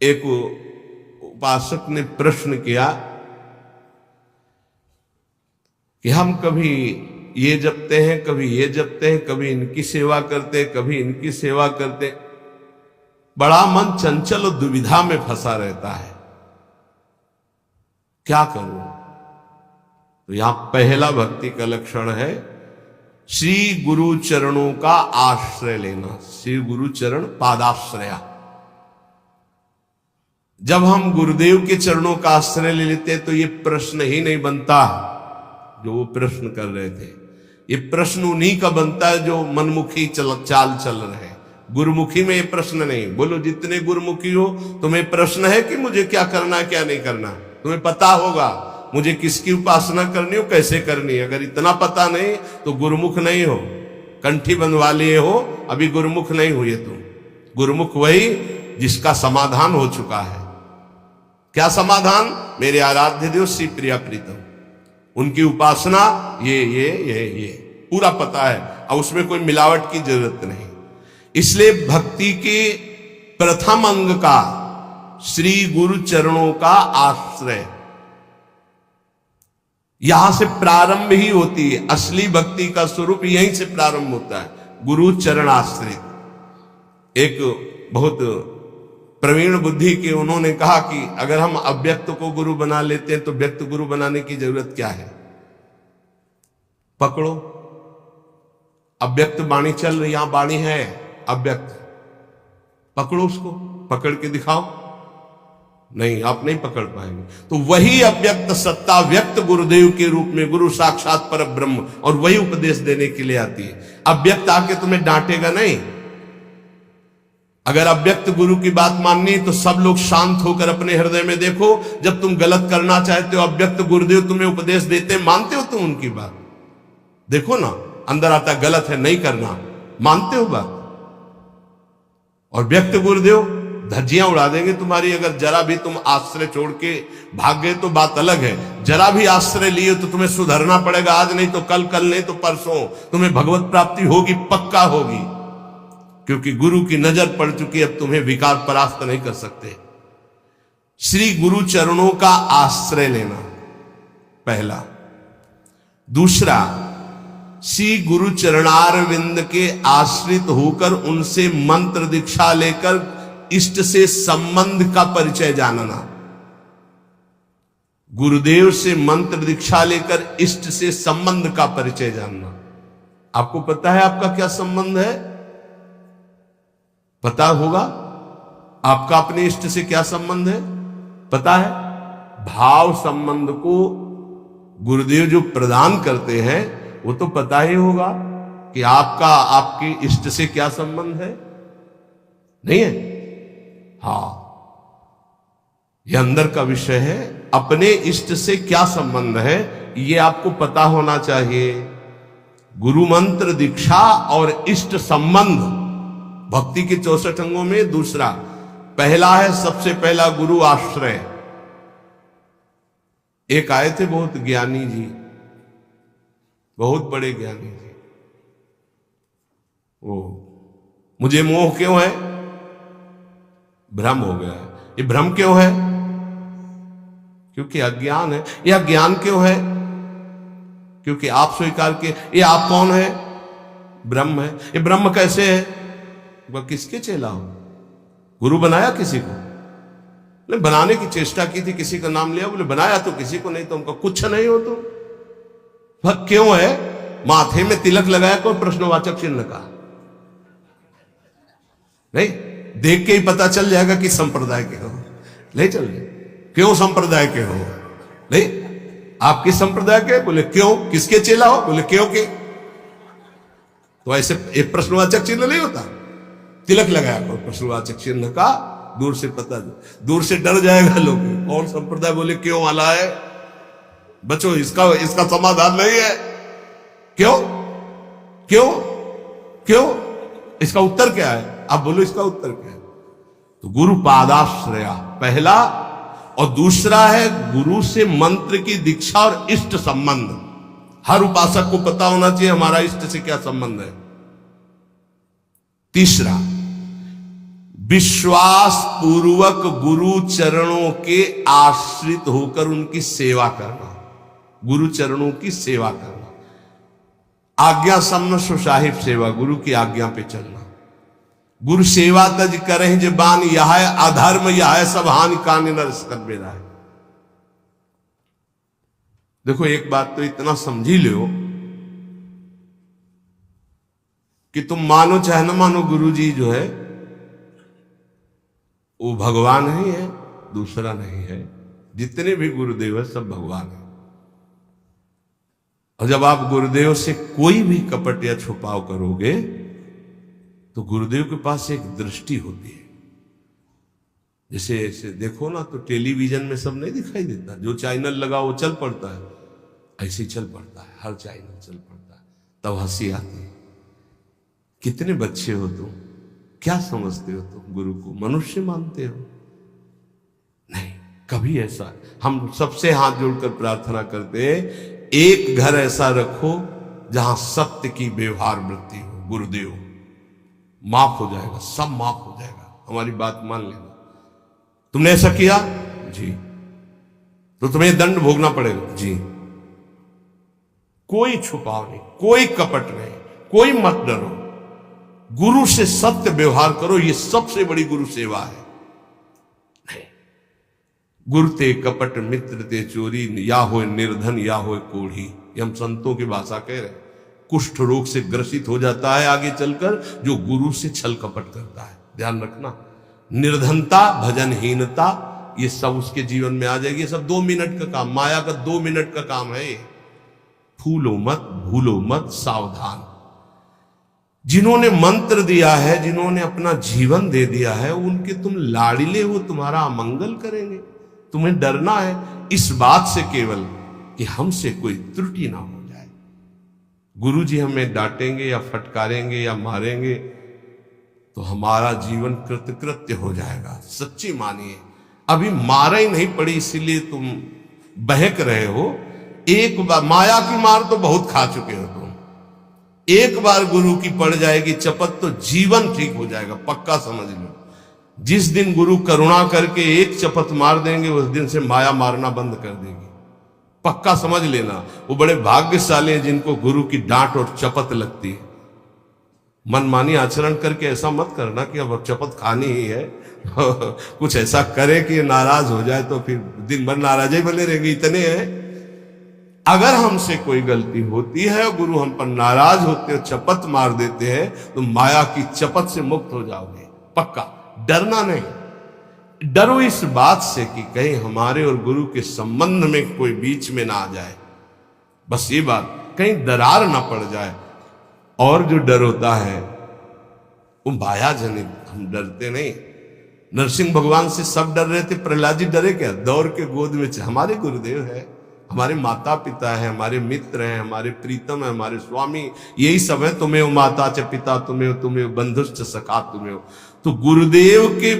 एक उपासक ने प्रश्न किया कि हम कभी ये जपते हैं, कभी ये जपते हैं, कभी इनकी सेवा करते, कभी इनकी सेवा करते, बड़ा मन चंचल और दुविधा में फंसा रहता है, क्या करूं? तो यहां पहला भक्ति का लक्षण है श्री गुरु चरणों का आश्रय लेना। श्री गुरु चरण पादाश्रया। जब हम गुरुदेव के चरणों का आश्रय ले लेते हैं तो ये प्रश्न ही नहीं बनता जो वो प्रश्न कर रहे थे। ये प्रश्न उन्हीं का बनता है जो मनमुखी चाल चल रहे हैं। गुरुमुखी में ये प्रश्न नहीं। बोलो जितने गुरुमुखी हो, तुम्हें प्रश्न है कि मुझे क्या करना है क्या नहीं करना। तुम्हें पता होगा मुझे किसकी उपासना करनी हो, कैसे करनी है। अगर इतना पता नहीं तो गुरुमुख नहीं हो, कंठी बंधवा लिए हो, अभी गुरुमुख नहीं हुए तुम। गुरुमुख वही जिसका समाधान हो चुका है। क्या समाधान? मेरे आराध्य देव श्री प्रिया प्रीतम, उनकी उपासना ये पूरा पता है और उसमें कोई मिलावट की जरूरत नहीं। इसलिए भक्ति के प्रथम अंग का श्री गुरु चरणों का आश्रय, यहां से प्रारंभ ही होती है। असली भक्ति का स्वरूप यहीं से प्रारंभ होता है, गुरु चरण आश्रित। एक बहुत प्रवीण बुद्धि के उन्होंने कहा कि अगर हम अव्यक्त को गुरु बना लेते हैं तो व्यक्त गुरु बनाने की जरूरत क्या है? पकड़ो, अव्यक्त वाणी चल रही, यहां वाणी है अव्यक्त, पकड़ो उसको, पकड़ के दिखाओ। नहीं, आप नहीं पकड़ पाएंगे। तो वही अव्यक्त सत्ता व्यक्त गुरुदेव के रूप में, गुरु साक्षात पर ब्रह्म, और वही उपदेश देने के लिए आती है। अव्यक्त आके तुम्हें डांटेगा नहीं। अगर अव्यक्त गुरु की बात माननी तो सब लोग शांत होकर अपने हृदय में देखो। जब तुम गलत करना चाहते हो, अव्यक्त गुरुदेव तुम्हें उपदेश देते, मानते हो तुम उनकी बात? देखो ना, अंदर आता गलत है नहीं करना, मानते हो बात? और व्यक्त गुरुदेव धज्जियां उड़ा देंगे तुम्हारी। अगर जरा भी तुम आश्रय छोड़ के भाग गए तो बात अलग है। जरा भी आश्रय लिए तो तुम्हें सुधरना पड़ेगा। आज नहीं तो कल, कल नहीं तो परसों तुम्हें भगवत प्राप्ति होगी, पक्का होगी, क्योंकि गुरु की नजर पड़ चुकी। अब तुम्हें विकार परास्त नहीं कर सकते। श्री गुरु चरणों का आश्रय लेना पहला। दूसरा, श्री गुरु चरणारविंद के आश्रित होकर उनसे मंत्र दीक्षा लेकर इष्ट से संबंध का परिचय जानना। गुरुदेव से मंत्र दीक्षा लेकर इष्ट से संबंध का परिचय जानना। आपको पता है आपका क्या संबंध है? पता होगा आपका अपने इष्ट से क्या संबंध है? पता है? भाव संबंध को गुरुदेव जो प्रदान करते हैं वो तो पता ही होगा कि आपका आपके इष्ट से क्या संबंध है। नहीं है? हाँ, यह अंदर का विषय है। अपने इष्ट से क्या संबंध है ये आपको पता होना चाहिए। गुरु मंत्र दीक्षा और इष्ट संबंध भक्ति के 64 अंगों में दूसरा। पहला है, सबसे पहला गुरु आश्रय। एक आए थे बहुत ज्ञानी जी, बहुत बड़े ज्ञानी जी। वो मुझे मोह क्यों है? भ्रम हो गया है। ये भ्रम क्यों है? क्योंकि अज्ञान है। यह ज्ञान क्यों है? क्योंकि आप स्वीकार किए। ये आप कौन है? ब्रह्म है। ये ब्रह्म कैसे है? वह किसके चेला हो? गुरु बनाया किसी को? बोले बनाने की चेष्टा की थी, किसी का नाम लिया, बोले बनाया तो किसी को नहीं, तो उनका कुछ नहीं हो। तो वह क्यों है? माथे में तिलक लगाया कोई प्रश्नवाचक चिन्ह का नहीं, देख के ही पता चल जाएगा कि संप्रदाय के हो। ले चल, क्यों संप्रदाय के हो? नहीं, आप किस संप्रदाय के? बोले क्यों, किसके चेला हो? बोले क्यों के। तो ऐसे एक प्रश्नवाचक चिन्ह नहीं होता। तिलक लगाया कोई प्रश्नवाचक चिन्ह का, दूर से पता, दूर से डर जाएगा लोग, कौन संप्रदाय, बोले क्यों वाला है। बच्चों, इसका समाधान नहीं है। क्यों क्यों क्यों, इसका उत्तर क्या है? आप बोलो इसका उत्तर क्या है? तो गुरु पादाश्रया पहला, और दूसरा है गुरु से मंत्र की दीक्षा और इष्ट संबंध। हर उपासक को पता होना चाहिए हमारा इष्ट से क्या संबंध है। तीसरा, विश्वास पूर्वक गुरु चरणों के आश्रित होकर उनकी सेवा करना, गुरु चरणों की सेवा करना। आज्ञा समन सुसाहिब सेवा, गुरु की आज्ञा पे चलना। गुरु सेवा तज करें जबान, यह है अधर्म, यह है सब हानि कान नरस कर बेरा है। देखो एक बात तो इतना समझ ही लो कि तुम मानो चाहे ना मानो, गुरु जी जो है वो भगवान ही है, दूसरा नहीं है। जितने भी गुरुदेव है सब भगवान है। और जब आप गुरुदेव से कोई भी कपट या छुपाव करोगे तो गुरुदेव के पास एक दृष्टि होती है। जैसे ऐसे देखो ना तो टेलीविजन में सब नहीं दिखाई देता, जो चैनल लगा वो चल पड़ता है, ऐसे ही चल पड़ता है, हर चैनल चल पड़ता है। तब हंसी आती है। कितने बच्चे हो तुम, क्या समझते हो तुम गुरु को? मनुष्य मानते हो? नहीं, कभी ऐसा। हम सबसे हाथ जोड़कर प्रार्थना करते हैं, एक घर ऐसा रखो जहां सत्य की व्यवहार वृत्ति हो। गुरुदेव माफ हो जाएगा, सब माफ हो जाएगा, हमारी बात मान लेना। तुमने ऐसा किया जी, तो तुम्हें दंड भोगना पड़ेगा जी। कोई छुपाव नहीं, कोई कपट नहीं, कोई मत डरो। गुरु से सत्य व्यवहार करो, ये सबसे बड़ी गुरु सेवा है। नहीं, गुरु ते कपट मित्र ते चोरी, या हो निर्धन या हो कोढ़ी। ये हम संतों की भाषा कह रहे हैं। कुष्ठ रोग से ग्रसित हो जाता है आगे चलकर जो गुरु से छल कपट करता है। ध्यान रखना, निर्धनता, भजनहीनता, ये सब उसके जीवन में आ जाएगी। ये सब 2 मिनट का काम, माया का 2 मिनट का काम है ये। फूलो मत, भूलो मत, सावधान। जिन्होंने मंत्र दिया है, जिन्होंने अपना जीवन दे दिया है, उनके तुम लाड़िले हो, तुम्हारा अमंगल करेंगे। तुम्हें डरना है इस बात से केवल कि हमसे कोई त्रुटि ना हो जाए। गुरु जी हमें डांटेंगे या फटकारेंगे या मारेंगे तो हमारा जीवन कृतकृत्य हो जाएगा। सच्ची मानिए, अभी मारा ही नहीं पड़ी इसीलिए तुम बहक रहे हो। एक बार माया की मार तो बहुत खा चुके हो तुम। एक बार गुरु की पड़ जाएगी चपत तो जीवन ठीक हो जाएगा, पक्का समझ लो। जिस दिन गुरु करुणा करके एक चपत मार देंगे उस दिन से माया मारना बंद कर देगी, पक्का समझ लेना। वो बड़े भाग्यशाली हैं जिनको गुरु की डांट और चपत लगती है। मनमानी आचरण करके ऐसा मत करना कि अब चपत खानी ही है कुछ ऐसा करे कि नाराज हो जाए तो फिर दिन भर नाराज ही बने रहेंगे, इतने हैं। अगर हमसे कोई गलती होती है, गुरु हम पर नाराज होते हैं, चपत मार देते हैं, तो माया की चपत से मुक्त हो जाओगे, पक्का। डरना नहीं, डरो इस बात से कि कहीं हमारे और गुरु के संबंध में कोई बीच में ना आ जाए। बस ये बात, कहीं दरार ना पड़ जाए। और जो डर होता है वो माया जनित, हम डरते नहीं। नरसिंह भगवान से सब डर रहे थे, प्रहलाद जी डरे क्या? दौड़ के गोद में हमारे गुरुदेव है, हमारे माता पिता है, हमारे मित्र हैं, हमारे प्रीतम है, हमारे स्वामी, यही सब है। तुम्हें माता च पिता तुम्हें, तुम्हें बंधुश्च सखा तुम्हें। तो गुरुदेव के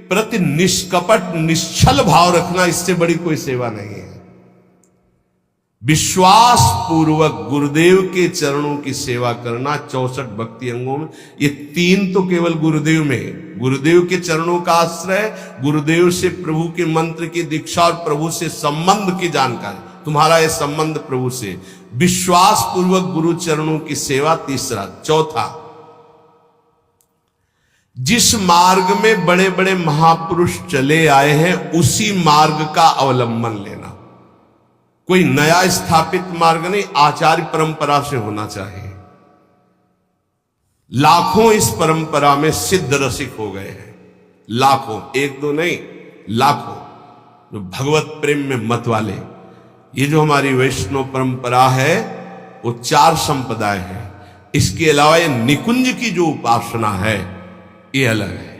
प्रति निष्कपट निश्चल भाव रखना, इससे बड़ी कोई सेवा नहीं है। विश्वास पूर्वक गुरुदेव के चरणों की सेवा करना 64 भक्ति अंगों में। ये 3 तो केवल गुरुदेव में है। गुरुदेव के चरणों का आश्रय, गुरुदेव से प्रभु के मंत्र की दीक्षा और प्रभु से संबंध की जानकारी, तुम्हारा ये संबंध प्रभु से। विश्वास पूर्वक गुरु चरणों की सेवा तीसरा। चौथा, जिस मार्ग में बड़े बड़े महापुरुष चले आए हैं उसी मार्ग का अवलंबन लेना। कोई नया स्थापित मार्ग नहीं, आचार्य परंपरा से होना चाहिए। लाखों इस परंपरा में सिद्ध रसिक हो गए हैं, लाखों, एक दो नहीं, लाखों, जो भगवत प्रेम में मत वाले। ये जो हमारी वैष्णव परंपरा है वो 4 संप्रदाय है। इसके अलावा ये निकुंज की जो उपासना है ये अलग है।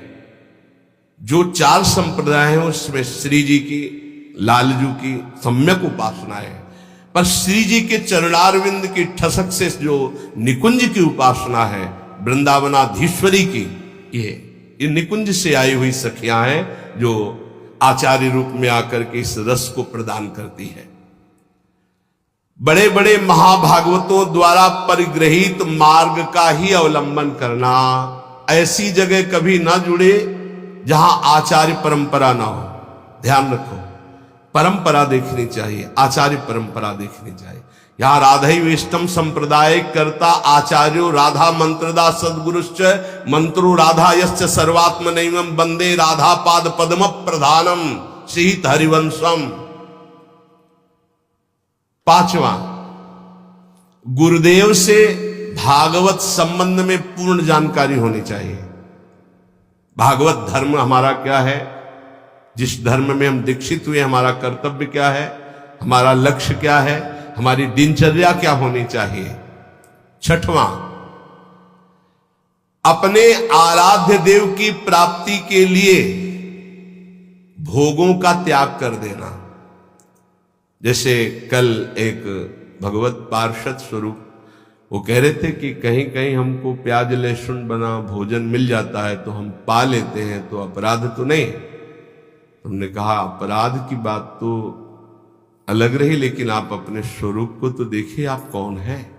जो 4 संप्रदाय हैं उसमें श्री जी की, लालजू की सम्यक उपासना है, पर श्री जी के चरणारविंद की ठसक से जो निकुंज की उपासना है, वृंदावनाधीश्वरी की, ये निकुंज से आई हुई सखियां हैं जो आचार्य रूप में आकर के इस रस को प्रदान करती है। बड़े बड़े महाभागवतों द्वारा परिग्रहित मार्ग का ही अवलंबन करना। ऐसी जगह कभी ना जुड़े जहां आचार्य परंपरा ना हो। ध्यान रखो, परंपरा देखनी चाहिए, आचार्य परंपरा देखनी चाहिए। यहां राधैवेष्टम संप्रदाय करता आचार्यो राधा मंत्रदा सदगुरुश्च मंत्रो राधा यश्च सर्वात्मनैवं वंदे राधा पाद पद्म प्रधानम श्रीत हरिवंशम। पांचवा, गुरुदेव से भागवत संबंध में पूर्ण जानकारी होनी चाहिए। भागवत धर्म हमारा क्या है, जिस धर्म में हम दीक्षित हुए, हमारा कर्तव्य क्या है, हमारा लक्ष्य क्या है, हमारी दिनचर्या क्या होनी चाहिए। छठवां, अपने आराध्य देव की प्राप्ति के लिए भोगों का त्याग कर देना। जैसे कल एक भगवत पार्षद स्वरूप वो कह रहे थे कि कहीं कहीं हमको प्याज लहसुन बना भोजन मिल जाता है तो हम पा लेते हैं, तो अपराध तो नहीं। हमने कहा अपराध की बात तो अलग रही, लेकिन आप अपने स्वरूप को तो देखिए, आप कौन हैं।